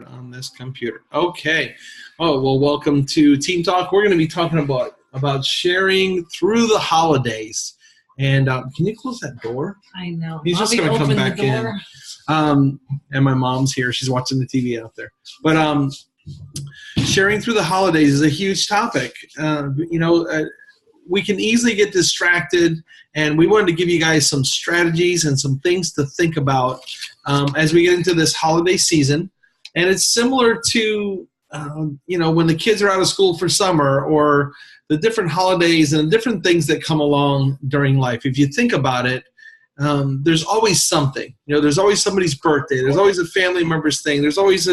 on this computer. Okay. Oh, well, welcome to Team Talk. We're going to be talking about sharing through the holidays. And can you close that door? I know. He's just going to come back in. And my mom's here. She's watching the TV out there. But sharing through the holidays is a huge topic. We can easily get distracted, and we wanted to give you guys some strategies and some things to think about as we get into this holiday season. And it's similar to, when the kids are out of school for summer, or the different holidays and different things that come along during life. If you think about it, there's always something. There's always somebody's birthday. There's always a family member's thing. There's always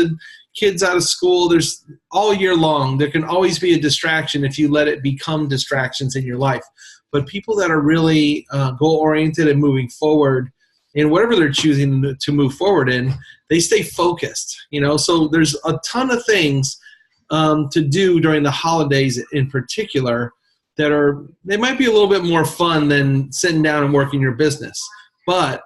kids out of school. There's all year long. There can always be a distraction if you let it become distractions in your life. But people that are really goal-oriented and moving forward in whatever they're choosing to move forward in, they stay focused. So there's a ton of things to do during the holidays in particular they might be a little bit more fun than sitting down and working your business. But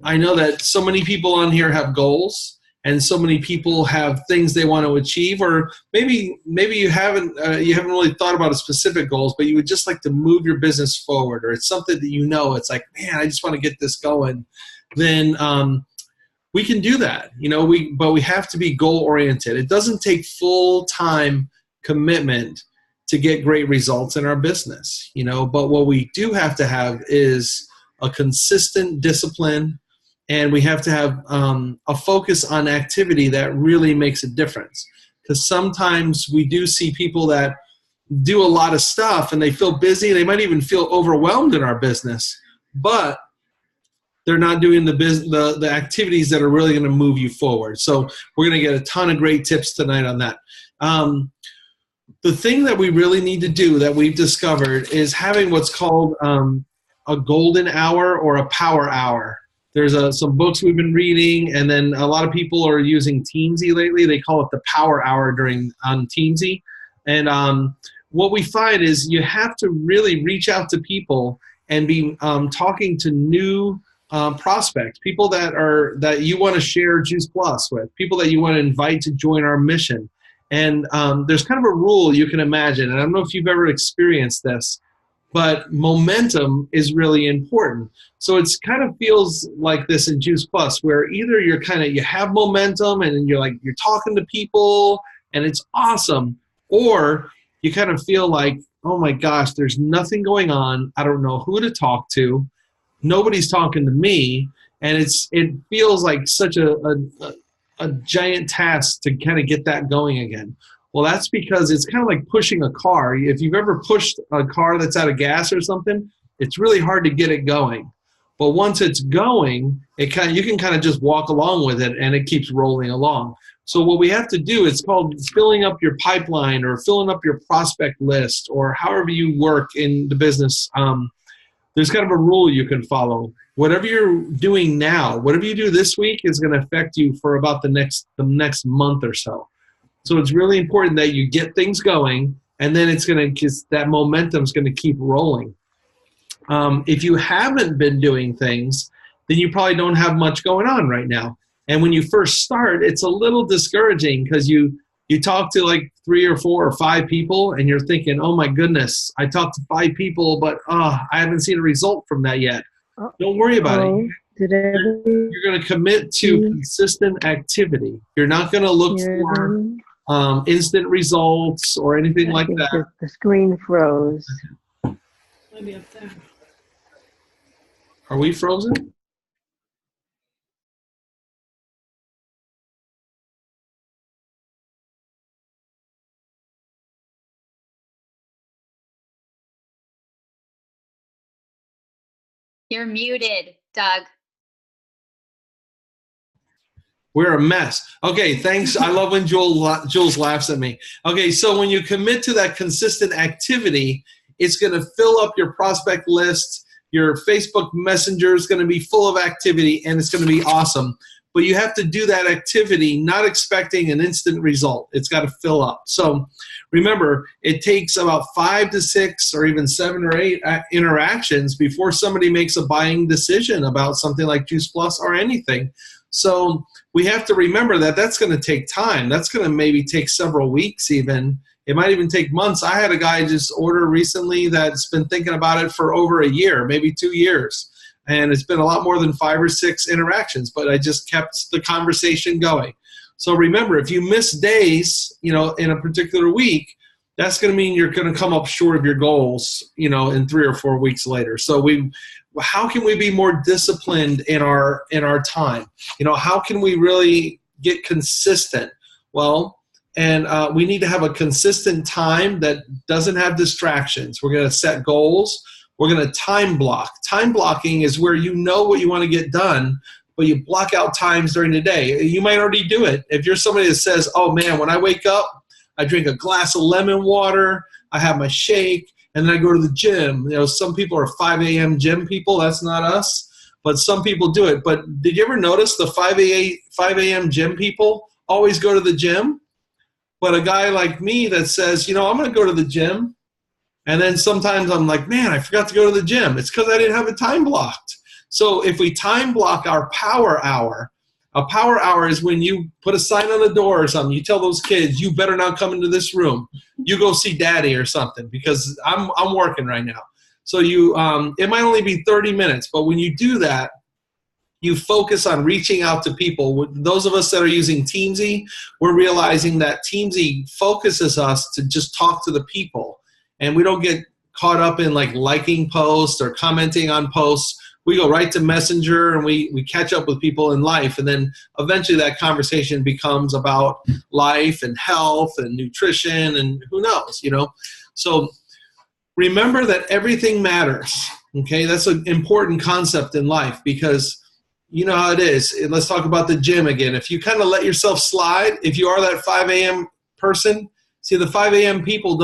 I know that so many people on here have goals, and so many people have things they want to achieve, or maybe you haven't really thought about a specific goals, but you would just like to move your business forward, or it's something that it's like, man, I just want to get this going. Then we can do that, but we have to be goal oriented. It doesn't take full time commitment to get great results in our business, but what we do have to have is a consistent discipline. And we have to have a focus on activity that really makes a difference. Because sometimes we do see people that do a lot of stuff and they feel busy. They might even feel overwhelmed in our business, but they're not doing the activities that are really going to move you forward. So we're going to get a ton of great tips tonight on that. The thing that we really need to do that we've discovered is having what's called a golden hour or a power hour. There's some books we've been reading, and then a lot of people are using Teamsy lately. They call it the power hour on Teamsy. And what we find is you have to really reach out to people and be talking to new prospects, people that you want to share Juice Plus with, people that you want to invite to join our mission. And there's kind of a rule you can imagine, and I don't know if you've ever experienced this, but momentum is really important. So it's kind of feels like this in Juice Plus, where either you have momentum and you're talking to people and it's awesome, or you kind of feel like, oh my gosh, there's nothing going on. I don't know who to talk to. Nobody's talking to me. And it feels like such a giant task to kind of get that going again. Well, that's because it's kind of like pushing a car. If you've ever pushed a car that's out of gas or something, it's really hard to get it going. But once it's going, you can kind of just walk along with it, and it keeps rolling along. So what we have to do is called filling up your pipeline, or filling up your prospect list, or however you work in the business. There's kind of a rule you can follow. Whatever you're doing now, whatever you do this week is going to affect you for about the next month or so. So it's really important that you get things going, and then that momentum is going to keep rolling. If you haven't been doing things, then you probably don't have much going on right now. And when you first start, it's a little discouraging because you talk to like 3 or 4 or 5 people, and you're thinking, oh my goodness, I talked to 5 people, but I haven't seen a result from that yet. Don't worry about it. You're going to commit to consistent activity. You're not going to look for instant results or anything like that. The screen froze. Maybe up there. Are we frozen? You're muted, Doug. We're a mess. Okay, thanks. I love when Jules laughs at me. Okay, so when you commit to that consistent activity, it's going to fill up your prospect list. Your Facebook Messenger is going to be full of activity, and it's going to be awesome. But you have to do that activity not expecting an instant result. It's got to fill up. So remember, it takes about 5 to 6 or even 7 or 8 interactions before somebody makes a buying decision about something like Juice Plus or anything. So we have to remember that that's going to take time. That's going to maybe take several weeks even. It might even take months. I had a guy just order recently that's been thinking about it for over a year, maybe 2 years. And it's been a lot more than 5 or 6 interactions, but I just kept the conversation going. So remember, if you miss days, in a particular week, that's going to mean you're going to come up short of your goals, in 3 or 4 weeks later. So how can we be more disciplined in our time? How can we really get consistent? Well, and we need to have a consistent time that doesn't have distractions. We're going to set goals. We're going to time block. Time blocking is where you know what you want to get done, but you block out times during the day. You might already do it. If you're somebody that says, oh man, when I wake up, I drink a glass of lemon water, I have my shake, and then I go to the gym. Some people are 5 a.m. gym people. That's not us, but some people do it. But did you ever notice the 5 a.m. gym people always go to the gym? But a guy like me that says, I'm going to go to the gym, and then sometimes I'm like, man, I forgot to go to the gym. It's because I didn't have it time blocked. So if we time block our power hour, a power hour is when you put a sign on the door or something. You tell those kids, you better not come into this room. You go see daddy or something because I'm working right now. So it might only be 30 minutes, but when you do that, you focus on reaching out to people. Those of us that are using Teamsy, we're realizing that Teamsy focuses us to just talk to the people. And we don't get caught up in liking posts or commenting on posts. We go right to Messenger and we catch up with people in life. And then eventually that conversation becomes about life and health and nutrition and who knows, So remember that everything matters, okay? That's an important concept in life because you know how it is. Let's talk about the gym again. If you kind of let yourself slide, if you are that 5 a.m. person, see the 5 a.m. people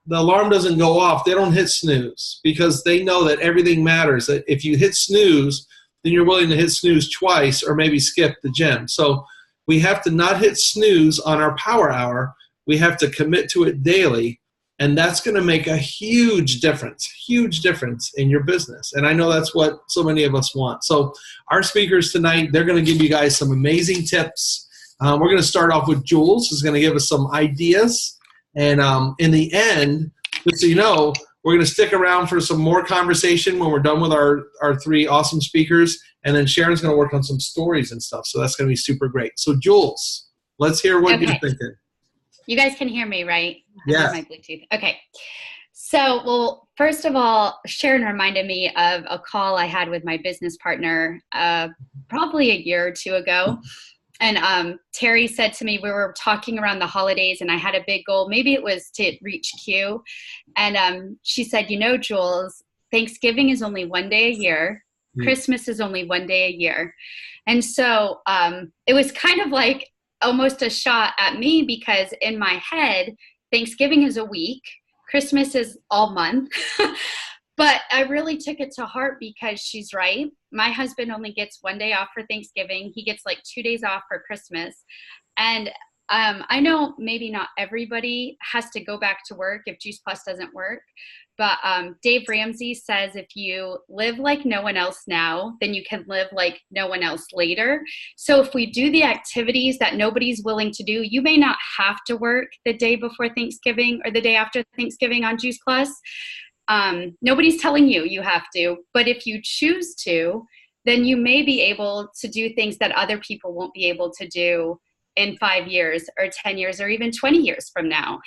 the alarm doesn't go off. They don't hit snooze because they know that everything matters. That if you hit snooze, then you're willing to hit snooze twice or maybe skip the gym. So we have to not hit snooze on our power hour. We have to commit to it daily, and that's going to make a huge difference in your business. And I know that's what so many of us want. So our speakers tonight, they're going to give you guys some amazing tips. We're going to start off with Jules, who's going to give us some ideas. And in the end, just so you know, we're going to stick around for some more conversation when we're done with our 3 awesome speakers. And then Sharon's going to work on some stories and stuff. So that's going to be super great. So Jules, let's hear what you're thinking. You guys can hear me, right? Yeah. My Bluetooth. Okay. So, well, first of all, Sharon reminded me of a call I had with my business partner probably a year or 2 ago. And Terry said to me, we were talking around the holidays and I had a big goal. Maybe it was to reach Q. And she said, Jules, Thanksgiving is only one day a year. Christmas is only one day a year. And so it was kind of like almost a shot at me because in my head, Thanksgiving is a week. Christmas is all month. But I really took it to heart because she's right. My husband only gets one day off for Thanksgiving. He gets 2 days off for Christmas. And I know maybe not everybody has to go back to work if Juice Plus doesn't work. But Dave Ramsey says if you live like no one else now, then you can live like no one else later. So if we do the activities that nobody's willing to do, you may not have to work the day before Thanksgiving or the day after Thanksgiving on Juice Plus. Nobody's telling you have to, but if you choose to, then you may be able to do things that other people won't be able to do in 5 years or 10 years or even 20 years from now,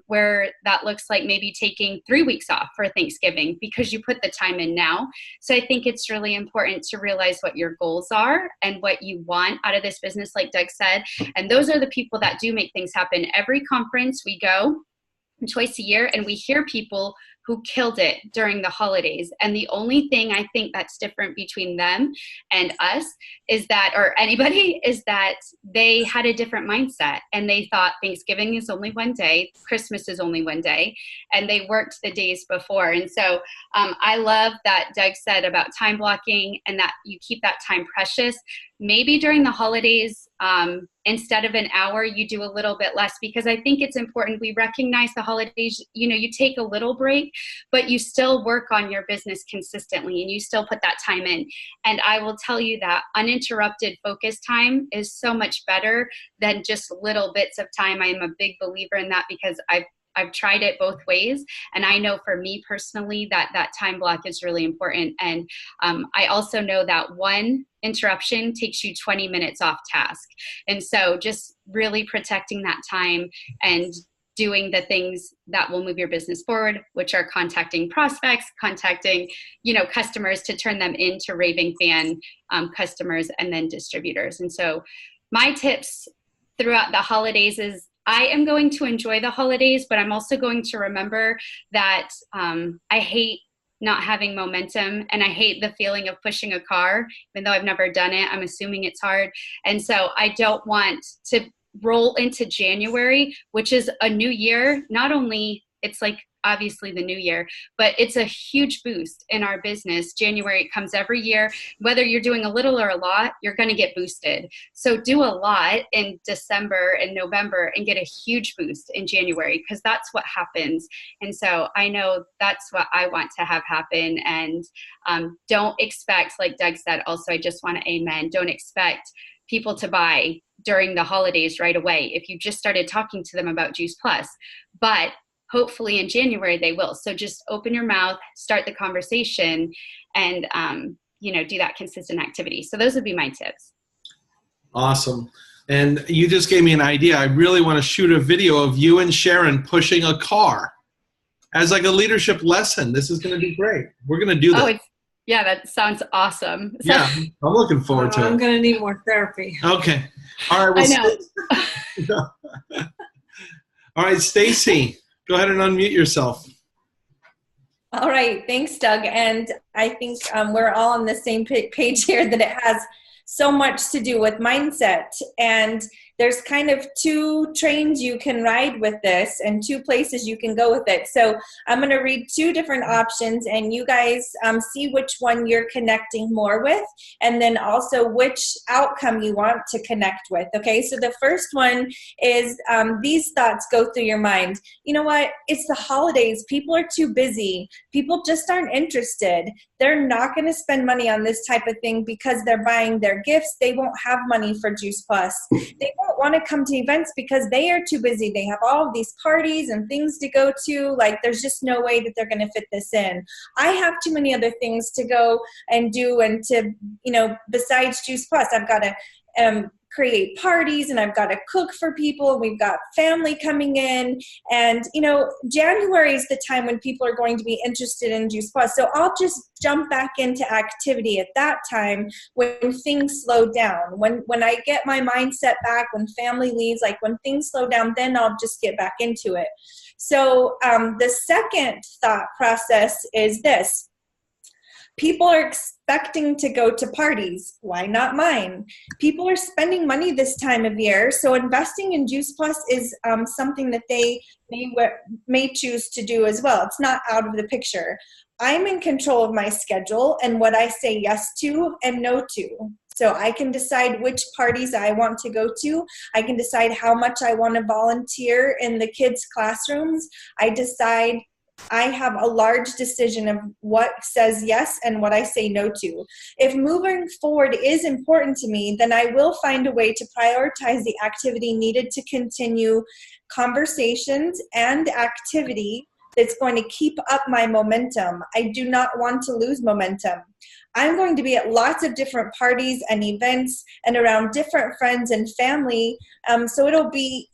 where that looks like maybe taking 3 weeks off for Thanksgiving because you put the time in now. So I think it's really important to realize what your goals are and what you want out of this business, like Doug said. And those are the people that do make things happen. Every conference we go twice a year and we hear people who killed it during the holidays. And the only thing I think that's different between them and us is that, or anybody, is that they had a different mindset and they thought Thanksgiving is only one day, Christmas is only one day, and they worked the days before. And so I love that Doug said about time blocking and that you keep that time precious. Maybe during the holidays, instead of an hour, you do a little bit less, because I think it's important. We recognize the holidays, you take a little break, but you still work on your business consistently and you still put that time in. And I will tell you that uninterrupted focus time is so much better than just little bits of time. I'm a big believer in that, because I've tried it both ways. And I know for me personally that time block is really important. And I also know that one interruption takes you 20 minutes off task. And so just really protecting that time and doing the things that will move your business forward, which are contacting prospects, contacting, customers to turn them into raving fan customers, and then distributors. And so my tips throughout the holidays is, I am going to enjoy the holidays, but I'm also going to remember that I hate not having momentum, and I hate the feeling of pushing a car. Even though I've never done it, I'm assuming it's hard. And so I don't want to roll into January, which is a new year. Not only it's like obviously the new year, but it's a huge boost in our business. January, it comes every year. Whether you're doing a little or a lot, you're going to get boosted. So do a lot in December and November and get a huge boost in January, because that's what happens. And so I know that's what I want to have happen. And don't expect, like Doug said, also, I just want to amen, don't expect people to buy during the holidays right away if you just started talking to them about Juice Plus. But hopefully in January they will. So just open your mouth, start the conversation, and do that consistent activity. So those would be my tips. Awesome. And you just gave me an idea. I really want to shoot a video of you and Sharon pushing a car as like a leadership lesson. This is going to be great. We're going to do that. Yeah, that sounds awesome. So, yeah, I'm looking forward to it. I'm going to need more therapy. Okay. All right. I know. All right, Stacey. Go ahead and unmute yourself. All right. Thanks, Doug. And I think we're all on the same page here, that it has so much to do with mindset. And there's kind of two trains you can ride with this and two places you can go with it. So I'm going to read two different options, and you guys see which one you're connecting more with, and then also which outcome you want to connect with. Okay, so the first one is these thoughts go through your mind. You know what? It's the holidays. People are too busy. People just aren't interested. They're not going to spend money on this type of thing because they're buying their gifts. They won't have money for Juice Plus. They won't want to come to events because they are too busy. They have all of these parties and things to go to. Like, there's just no way that they're going to fit this in. I have too many other things to go and do, and to, besides Juice Plus, I've got to create parties, and I've got to cook for people. We've got family coming in, and January is the time when people are going to be interested in Juice Plus. So I'll just jump back into activity at that time when things slow down. When I get my mindset back, when family leaves, like when things slow down, then I'll just get back into it. So the second thought process is this. People are expecting to go to parties. Why not mine? People are spending money this time of year, so investing in Juice Plus is something that they may choose to do as well. It's not out of the picture. I'm in control of my schedule and what I say yes to and no to. So I can decide which parties I want to go to. I can decide how much I want to volunteer in the kids' classrooms. I have a large decision of what says yes and what I say no to. If moving forward is important to me, then I will find a way to prioritize the activity needed to continue conversations and activity that's going to keep up my momentum. I do not want to lose momentum. I'm going to be at lots of different parties and events and around different friends and family, so it'll be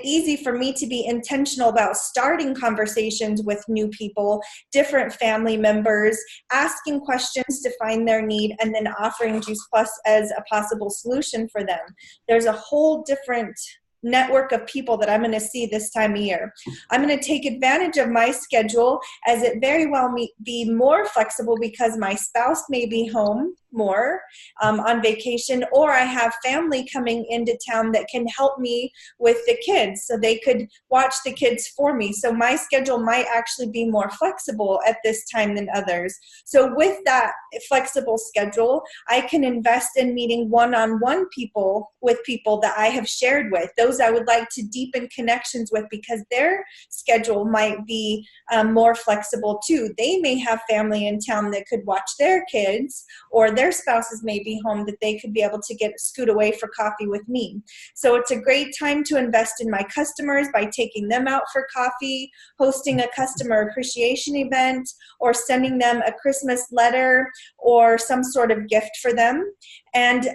easy for me to be intentional about starting conversations with new people, different family members, asking questions to find their need, and then offering Juice Plus as a possible solution for them. There's a whole different network of people that I'm going to see this time of year. I'm going to take advantage of my schedule, as it very well be more flexible because my spouse may be home more on vacation, or I have family coming into town that can help me with the kids, so they could watch the kids for me. So my schedule might actually be more flexible at this time than others. So with that flexible schedule, I can invest in meeting one-on-one people with people that I have shared with, those I would like to deepen connections with, because their schedule might be more flexible too. They may have family in town that could watch their kids, or their spouses may be home that they could be able to scoot away for coffee with me. So it's a great time to invest in my customers by taking them out for coffee, hosting a customer appreciation event, or sending them a Christmas letter or some sort of gift for them. And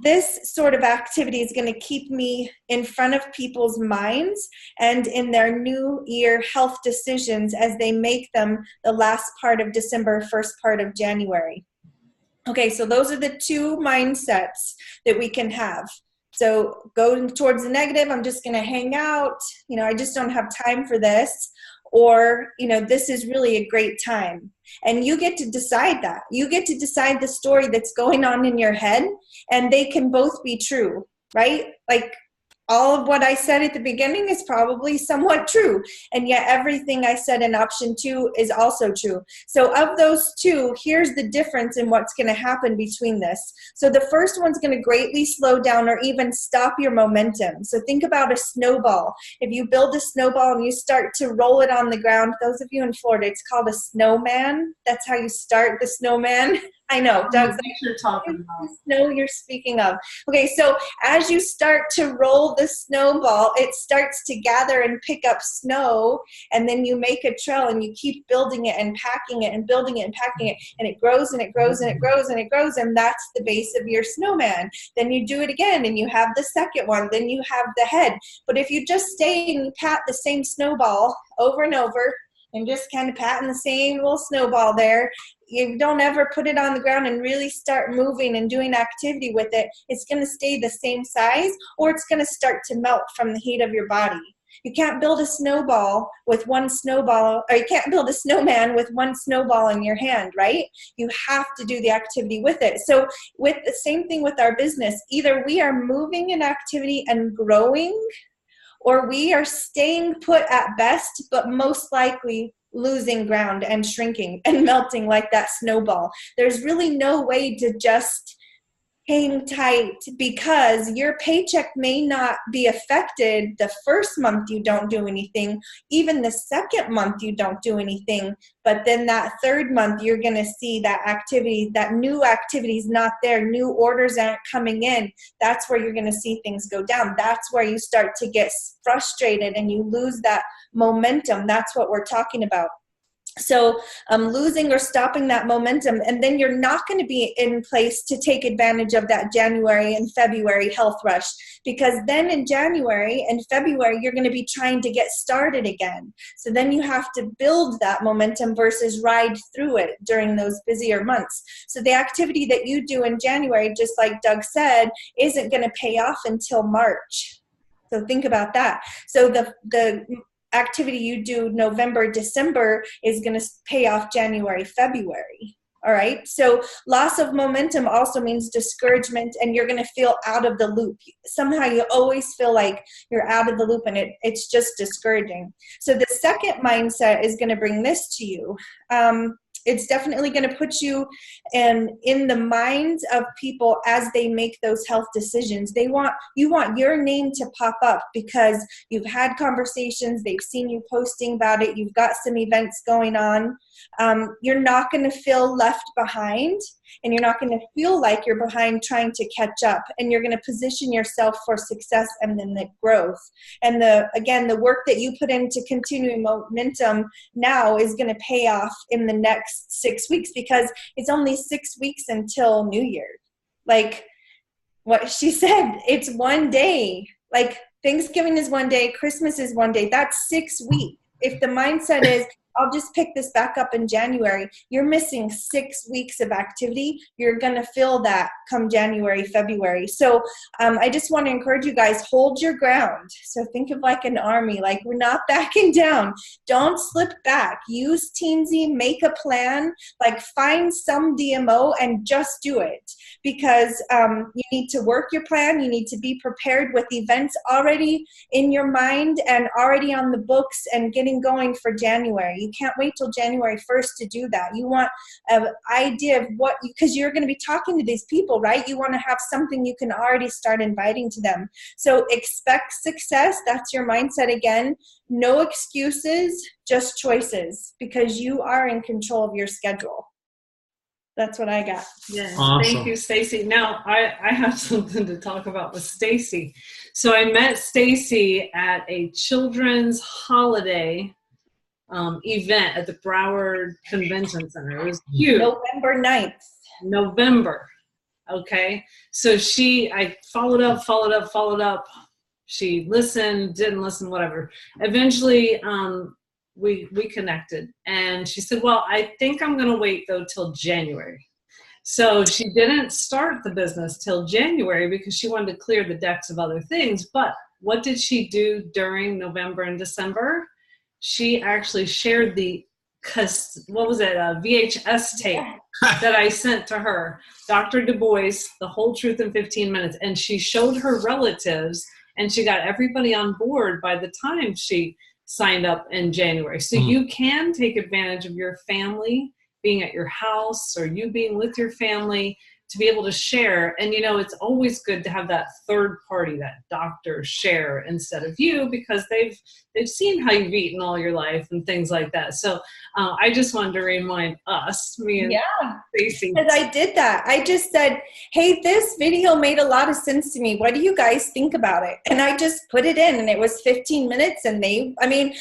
this sort of activity is going to keep me in front of people's minds and in their new year health decisions as they make them the last part of December, first part of January. Okay, so those are the two mindsets that we can have. So going towards the negative, I'm just going to hang out, I just don't have time for this. Or, this is really a great time. And you get to decide that. You get to decide the story that's going on in your head, and they can both be true, right? Like, all of what I said at the beginning is probably somewhat true, and yet everything I said in option 2 is also true. So of those two, here's the difference in what's going to happen between this. So the first one's going to greatly slow down or even stop your momentum. So think about a snowball. If you build a snowball and you start to roll it on the ground, those of you in Florida, it's called a snowman. That's how you start the snowman. I know, Doug's like, you're talking about. Snow you're speaking of. Okay, so as you start to roll the snowball, it starts to gather and pick up snow, and then you make a trail and you keep building it and packing it and building it and packing it, and it grows and it grows and it grows and it grows, and that's the base of your snowman. Then you do it again and you have the second one, then you have the head. But if you just stay and you pat the same snowball over and over and just kind of patting the same little snowball there, you don't ever put it on the ground and really start moving and doing activity with it, it's going to stay the same size, or it's going to start to melt from the heat of your body. You can't build a snowball with one snowball, or you can't build a snowman with one snowball in your hand, right? You have to do the activity with it. So with the same thing with our business, either we are moving in activity and growing, or we are staying put at best, but most likely losing ground and shrinking and melting like that snowball. There's really no way to just hang tight, because your paycheck may not be affected the first month you don't do anything, even the second month you don't do anything, but then that third month you're going to see that activity, that new activity is not there, new orders aren't coming in. That's where you're going to see things go down. That's where you start to get frustrated and you lose that momentum. That's what we're talking about. So losing or stopping that momentum, and then you're not going to be in place to take advantage of that January and February health rush, because then in January and February, you're going to be trying to get started again. So then you have to build that momentum versus ride through it during those busier months. So the activity that you do in January, just like Doug said, isn't going to pay off until March. So think about that. So the activity you do November, December is going to pay off January, February. All right. So loss of momentum also means discouragement, and you're going to feel out of the loop. Somehow you always feel like you're out of the loop, and it's just discouraging. So the second mindset is going to bring this to you. It's definitely going to put you in the minds of people as they make those health decisions. You want your name to pop up because you've had conversations, they've seen you posting about it, you've got some events going on. You're not going to feel left behind, and you're not going to feel like you're behind trying to catch up, and you're going to position yourself for success and then the growth. And the work that you put into continuing momentum now is going to pay off in the next 6 weeks, because it's only 6 weeks until New Year. Like what she said, it's one day. Like Thanksgiving is one day, Christmas is one day. That's 6 weeks. If the mindset is, I'll just pick this back up in January. You're missing 6 weeks of activity. You're going to feel that come January, February. So I just want to encourage you guys, hold your ground. So think of like an army, like we're not backing down. Don't slip back. Use Teensy, make a plan, like find some DMO and just do it, because you need to work your plan. You need to be prepared with events already in your mind and already on the books and getting going for January. You can't wait till January 1st to do that. You want an idea of what, because you're going to be talking to these people, right? You want to have something you can already start inviting to them. So expect success. That's your mindset again. No excuses, just choices, because you are in control of your schedule. That's what I got. Yes. Awesome. Thank you, Stacey. Now, I have something to talk about with Stacey. So I met Stacey at a children's holiday event at the Broward Convention Center. It was huge. November 9th. November. Okay. So I followed up. She listened, didn't listen, whatever. Eventually, we connected, and she said, well, I think I'm going to wait though till January. So she didn't start the business till January because she wanted to clear the decks of other things. But what did she do during November and December? She actually shared the VHS tape that I sent to her, Dr. Du Bois, The Whole Truth in 15 Minutes. And she showed her relatives, and she got everybody on board by the time she signed up in January. So you can take advantage of your family being at your house or you being with your family to be able to share. And, it's always good to have that third party, that doctor, share instead of you, because they've seen how you've eaten all your life and things like that. So I just wanted to remind us, me and Stacey. Because I did that. I just said, hey, this video made a lot of sense to me. What do you guys think about it? And I just put it in, and it was 15 minutes. And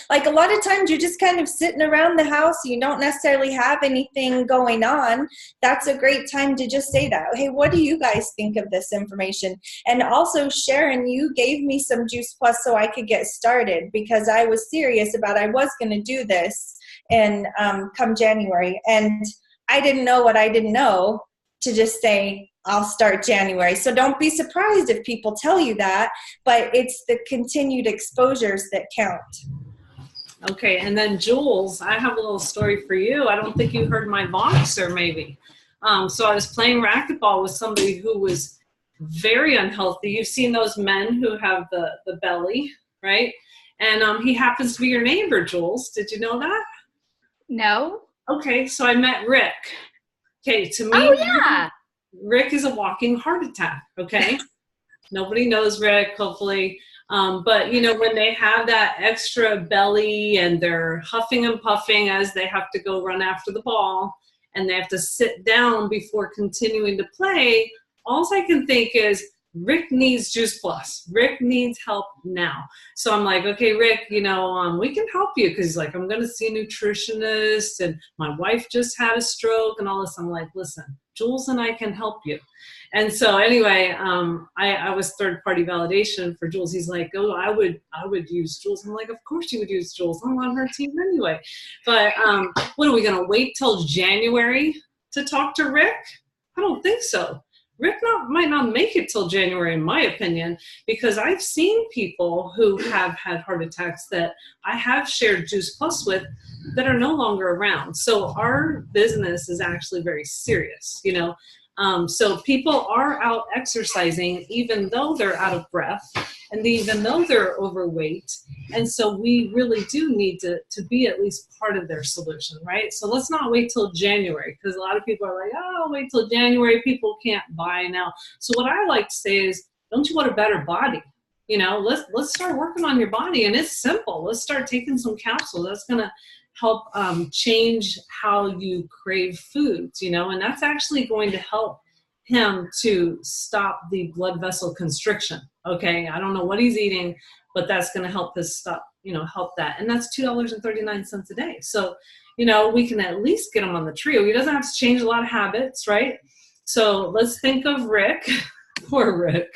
like a lot of times you're just kind of sitting around the house. You don't necessarily have anything going on. That's a great time to just say that. Hey, what do you guys think of this information? And also, Sharon, you gave me some Juice Plus so I could get started, because I was serious about I was going to do this and come January. And I didn't know what I didn't know to just say, I'll start January. So don't be surprised if people tell you that, but it's the continued exposures that count. Okay, and then Jules, I have a little story for you. I don't think you heard my Voxer maybe. So I was playing racquetball with somebody who was very unhealthy. You've seen those men who have the belly, right? And he happens to be your neighbor, Jules. Did you know that? No. Okay, so I met Rick. Okay, to me, Oh, yeah. Rick is a walking heart attack, okay? Nobody knows Rick, hopefully. But, when they have that extra belly and they're huffing and puffing as they have to go run after the ball, and they have to sit down before continuing to play, all I can think is, Rick needs Juice Plus. Rick needs help now. So I'm like, okay, Rick, we can help you, because he's like, I'm going to see a nutritionist, and my wife just had a stroke and all this. I'm like, listen, Jules and I can help you. And so anyway, I was third party validation for Jules. He's like, oh, I would use Jules. I'm like, of course you would use Jules. I'm on her team anyway. But what are we going to wait till January to talk to Rick? I don't think so. Rick might not make it till January, in my opinion, because I've seen people who have had heart attacks that I have shared Juice Plus with that are no longer around. So our business is actually very serious, So people are out exercising even though they're out of breath and even though they're overweight. And so we really do need to be at least part of their solution, right? So let's not wait till January, because a lot of people are like, oh, wait till January. People can't buy now. So what I like to say is, don't you want a better body? Let's start working on your body. And it's simple. Let's start taking some capsules. That's going to help change how you crave foods, and that's actually going to help him to stop the blood vessel constriction. Okay, I don't know what he's eating, but that's going to help us stop, help that. And that's $2.39 a day. So, we can at least get him on the trio. He doesn't have to change a lot of habits, right? So let's think of Rick. Poor Rick.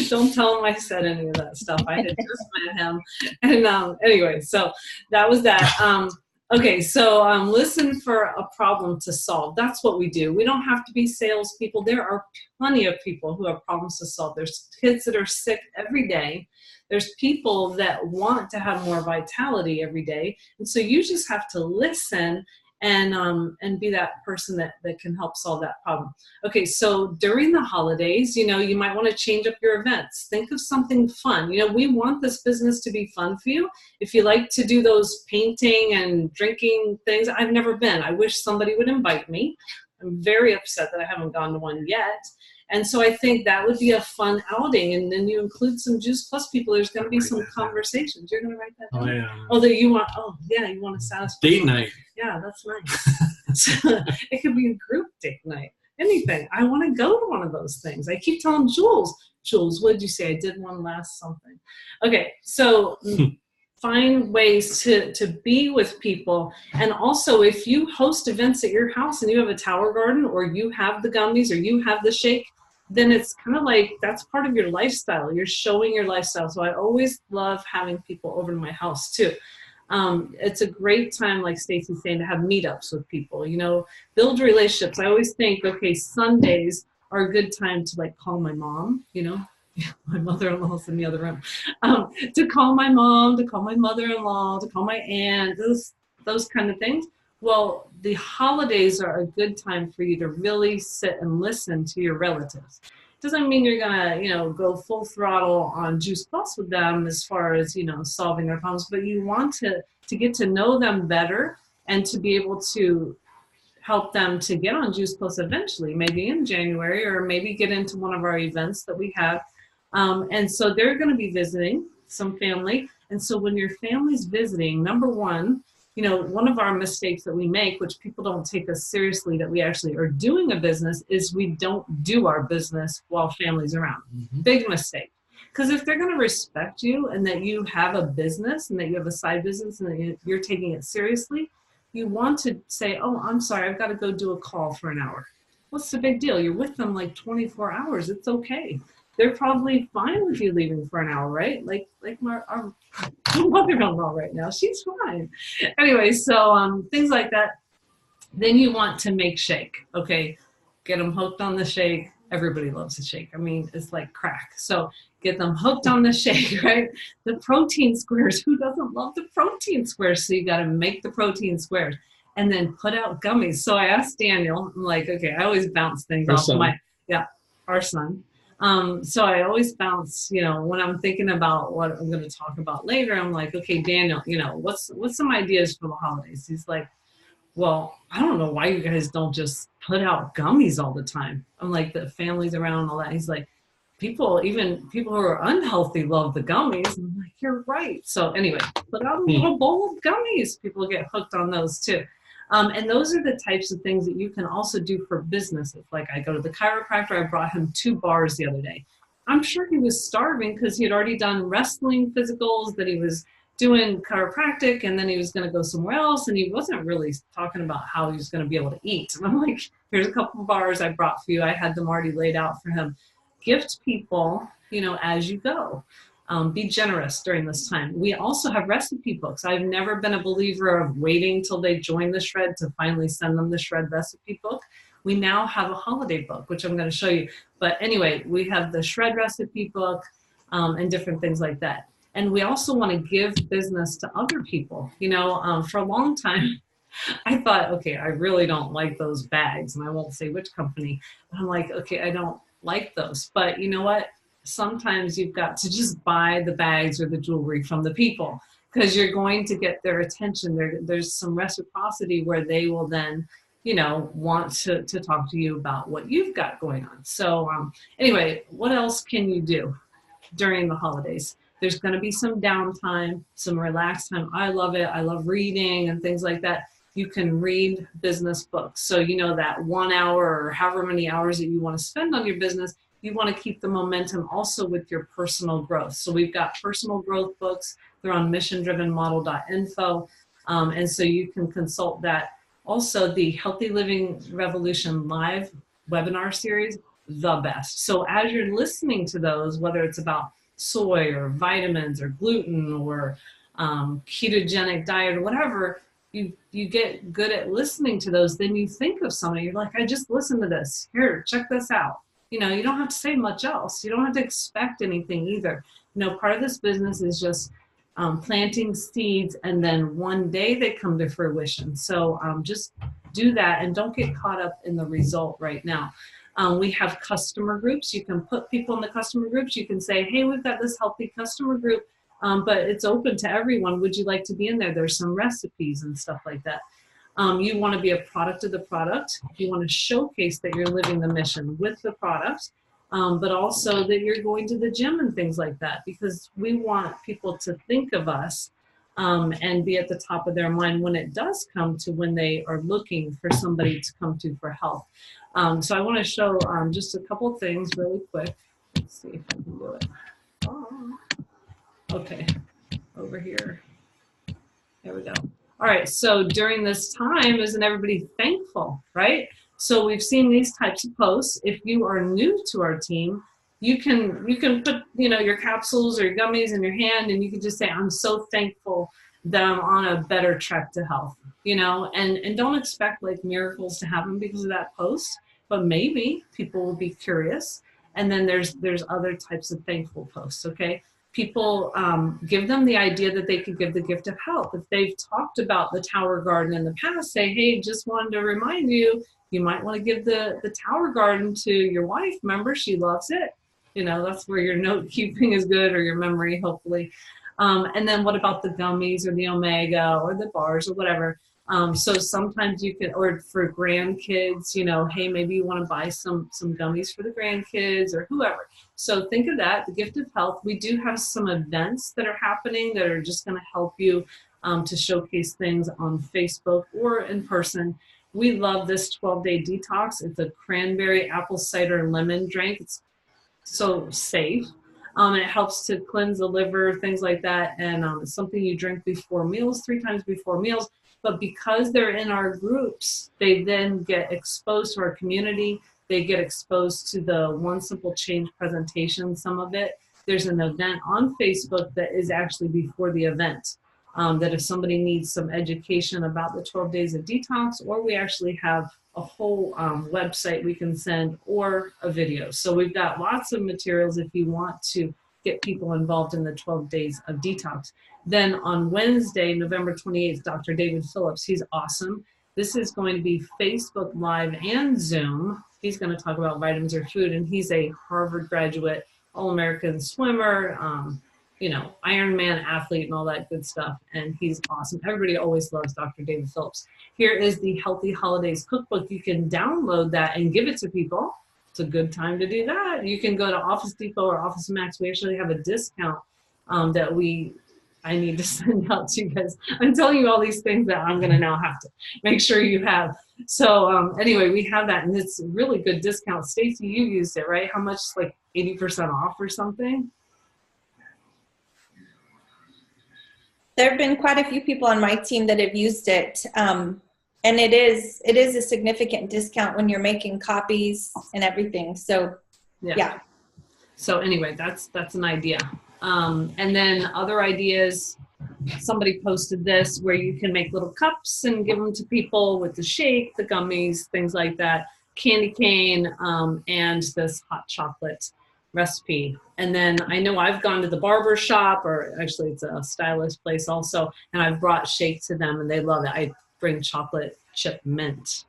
Don't tell him I said any of that stuff. I had just met him. And anyway, so that was that. Okay, so listen for a problem to solve. That's what we do. We don't have to be salespeople. There are plenty of people who have problems to solve. There's kids that are sick every day. There's people that want to have more vitality every day. And so you just have to listen and be that person that can help solve that problem. Okay, so during the holidays, you might want to change up your events. Think of something fun. We want this business to be fun for you. If you like to do those painting and drinking things, I've never been. I wish somebody would invite me. I'm very upset that I haven't gone to one yet. And so I think that would be a fun outing. And then you include some Juice Plus people. There's going to be some conversations. You're going to write that down? Oh, yeah. You want to satisfy. Date night. Yeah, that's nice. It could be a group date night. Anything. I want to go to one of those things. I keep telling Jules, what did you say? I did one last something. Okay, so find ways to be with people. And also, if you host events at your house and you have a tower garden, or you have the gummies, or you have the shake, then it's kind of like that's part of your lifestyle. You're showing your lifestyle. So I always love having people over to my house too. It's a great time, like Stacey's saying, to have meetups with people, build relationships. I always think, okay, Sundays are a good time to call my mom, my mother-in-law's in the other room, to call my mom, to call my mother-in-law, to call my aunt, those kind of things. Well, the holidays are a good time for you to really sit and listen to your relatives. Doesn't mean you're gonna, go full throttle on Juice Plus with them as far as, solving their problems, but you want to get to know them better and to be able to help them to get on Juice Plus eventually, maybe in January, or maybe get into one of our events that we have. And so they're going to be visiting some family. And so when your family's visiting, number one, one of our mistakes that we make, which people don't take us seriously, that we actually are doing a business, is we don't do our business while family's around. Mm-hmm. Big mistake. Because if they're going to respect you and that you have a business and that you have a side business and that you're taking it seriously, you want to say, oh, I'm sorry, I've got to go do a call for an hour. What's the big deal? You're with them 24 hours. It's okay. They're probably fine with you leaving for an hour, right? Like our mother-in-law right now, she's fine. Anyway, so things like that. Then you want to make shake, okay? Get them hooked on the shake. Everybody loves the shake. I mean, it's like crack. So get them hooked on the shake, right? The protein squares. Who doesn't love the protein squares? So you got to make the protein squares and then put out gummies. So I asked Daniel, I'm like, okay, I always bounce things off our son. So I always bounce, when I'm thinking about what I'm going to talk about later, I'm like, okay, Daniel, what's some ideas for the holidays? He's like, well, I don't know why you guys don't just put out gummies all the time. I'm like, the families around and all that. He's like, even people who are unhealthy love the gummies. I'm like, you're right. So anyway, put out a little bowl of gummies. People get hooked on those too. And those are the types of things that you can also do for businesses. Like I go to the chiropractor, I brought him 2 bars the other day. I'm sure he was starving because he had already done wrestling physicals, that he was doing chiropractic, and then he was going to go somewhere else, and he wasn't really talking about how he was going to be able to eat. And I'm like, here's a couple of bars I brought for you. I had them already laid out for him. Gift people, as you go. Be generous during this time. We also have recipe books. I've never been a believer of waiting till they join the shred to finally send them the shred recipe book. We now have a holiday book, which I'm going to show you. But anyway, we have the shred recipe book and different things like that. And we also want to give business to other people. For a long time, I thought, okay, I really don't like those bags. And I won't say which company. But I'm like, okay, I don't like those. But you know what? Sometimes you've got to just buy the bags or the jewelry from the people, because you're going to get their attention. There's some reciprocity where they will then, want to talk to you about what you've got going on. So anyway, what else can you do during the holidays? There's going to be some downtime, some relaxed time. I love it. I love reading and things like that. You can read business books. So, that 1 hour or however many hours that you want to spend on your business, you want to keep the momentum also with your personal growth. So we've got personal growth books. They're on missiondrivenmodel.info. And so you can consult that. Also, the Healthy Living Revolution live webinar series, the best. So as you're listening to those, whether it's about soy or vitamins or gluten or ketogenic diet or whatever, you get good at listening to those, then you think of somebody, you're like, I just listened to this. Here, check this out. You know, you don't have to say much else. You don't have to expect anything either. You know, part of this business is just planting seeds, and then one day they come to fruition. So just do that and don't get caught up in the result right now. We have customer groups. You can put people in the customer groups. You can say, hey, we've got this healthy customer group, but it's open to everyone. Would you like to be in there? There's some recipes and stuff like that. You want to be a product of the product. You want to showcase that you're living the mission with the product, but also that you're going to the gym and things like that, because we want people to think of us and be at the top of their mind when it does come to when they are looking for somebody to come to for help. So I want to show just a couple of things really quick. Let's see if I can do it. Oh. Okay, over here. There we go. All right, so during this time, isn't everybody thankful, right? So we've seen these types of posts. If you are new to our team, you can put, you know, your capsules or your gummies in your hand, and you can just say, I'm so thankful that I'm on a better track to health, you know, and don't expect like miracles to happen because of that post, but maybe people will be curious. And then there's other types of thankful posts, okay? People give them the idea that they could give the gift of health. If they've talked about the Tower Garden in the past, say, hey, just wanted to remind you, you might want to give the Tower Garden to your wife. Remember, she loves it. You know, that's where your note keeping is good, or your memory, hopefully. And then what about the gummies or the omega or the bars or whatever? So sometimes you can, or for grandkids, you know, hey, maybe you want to buy some gummies for the grandkids or whoever. So think of that, the gift of health. We do have some events that are happening that are just going to help you to showcase things on Facebook or in person. We love this 12-day detox. It's a cranberry, apple cider, lemon drink. It's so safe. It helps to cleanse the liver, things like that. And it's something you drink before meals, 3 times before meals. But because they're in our groups, they then get exposed to our community. They get exposed to the One Simple Change presentation, some of it. There's an event on Facebook that is actually before the event, that if somebody needs some education about the 12 days of detox, or we actually have a whole website we can send, or a video. So we've got lots of materials if you want to get people involved in the 12 days of detox. Then on Wednesday, November 28th, Dr. David Phillips, he's awesome. This is going to be Facebook Live and Zoom. He's going to talk about vitamins or food, and he's a Harvard graduate, All-American swimmer, you know, Ironman athlete and all that good stuff. And he's awesome. Everybody always loves Dr. David Phillips. Here is the Healthy Holidays Cookbook. You can download that and give it to people. It's a good time to do that. You can go to Office Depot or Office Max. We actually have a discount that I need to send out to you guys. I'm telling you all these things that I'm going to now have to make sure you have. So anyway, we have that, and it's a really good discount. Stacey, you used it, right? How much? Like 80% off or something? There have been quite a few people on my team that have used it. And it is a significant discount when you're making copies and everything. So yeah. So anyway, that's an idea. And then other ideas, somebody posted this where you can make little cups and give them to people with the shake, the gummies, things like that, candy cane, and this hot chocolate recipe. And then I know I've gone to the barber shop, or actually it's a stylist place also, and I've brought shake to them and they love it. I bring chocolate chip mint.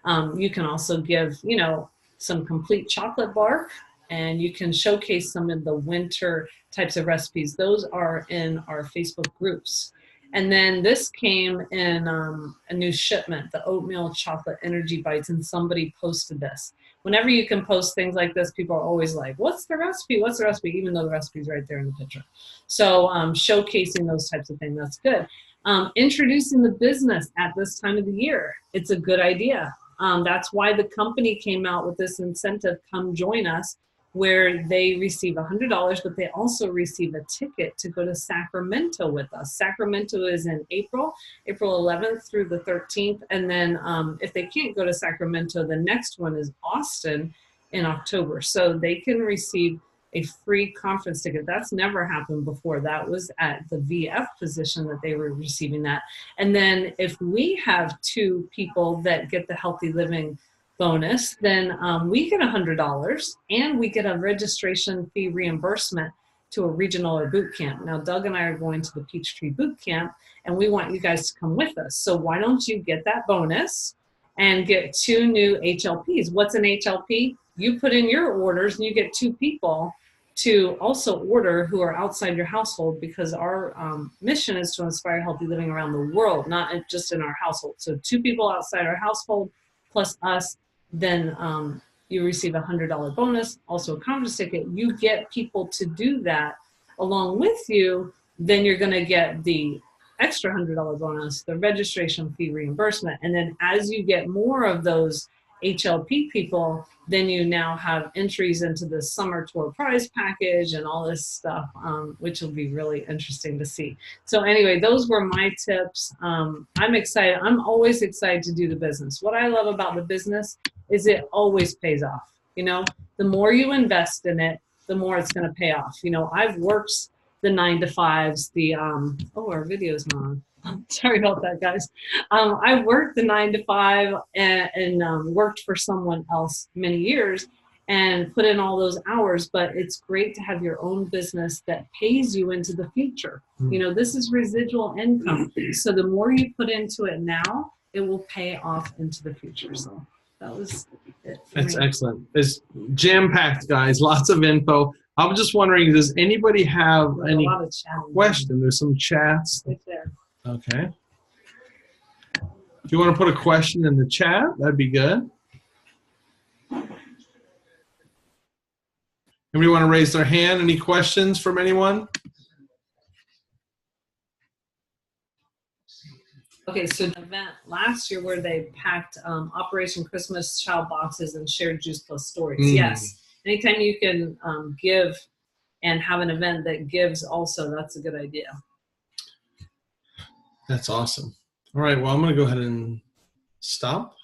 You can also give, you know, some complete chocolate bark, and you can showcase some of the winter types of recipes. Those are in our Facebook groups. And then this came in a new shipment, the oatmeal chocolate energy bites, and somebody posted this. Whenever you can post things like this, people are always like, what's the recipe? What's the recipe? Even though the recipe's right there in the picture. So showcasing those types of things, that's good. Introducing the business at this time of the year, it's a good idea. That's why the company came out with this incentive, come join us, where they receive $100, but they also receive a ticket to go to Sacramento with us. Sacramento is in April 11th through the 13th. And then if they can't go to Sacramento, the next one is Austin in October. So they can receive a free conference ticket. That's never happened before. That was at the VF position that they were receiving that. And then if we have 2 people that get the healthy living bonus, then we get $100 and we get a registration fee reimbursement to a regional or boot camp. Now, Doug and I are going to the Peachtree boot camp, and we want you guys to come with us. So why don't you get that bonus and get 2 new HLPs? What's an HLP? You put in your orders and you get 2 people to also order who are outside your household, because our mission is to inspire healthy living around the world, not just in our household. So 2 people outside our household plus us, then you receive a $100 bonus, also a conference ticket. You get people to do that along with you, then you're going to get the extra $100 bonus, the registration fee reimbursement. And then as you get more of those HLP people, then you now have entries into the summer tour prize package and all this stuff, which will be really interesting to see. So anyway, those were my tips. I'm excited. I'm always excited to do the business. What I love about the business is it always pays off. You know, the more you invest in it, the more it's going to pay off. You know, I've worked the 9-to-5s, our video's not on. Sorry about that, guys. I worked the 9-to-5 and worked for someone else many years and put in all those hours, but it's great to have your own business that pays you into the future. You know, this is residual income. So the more you put into it now, it will pay off into the future. So that was it. That's excellent. It's jam-packed, guys. Lots of info. I'm just wondering, does anybody have any question? There's some chats. Right there. Okay. If you want to put a question in the chat, that'd be good. Anybody want to raise their hand? Any questions from anyone? Okay, so the event last year where they packed Operation Christmas Child boxes and shared Juice Plus stories. Yes. Anytime you can give and have an event that gives also, that's a good idea. That's awesome. All right, well, I'm going to go ahead and stop.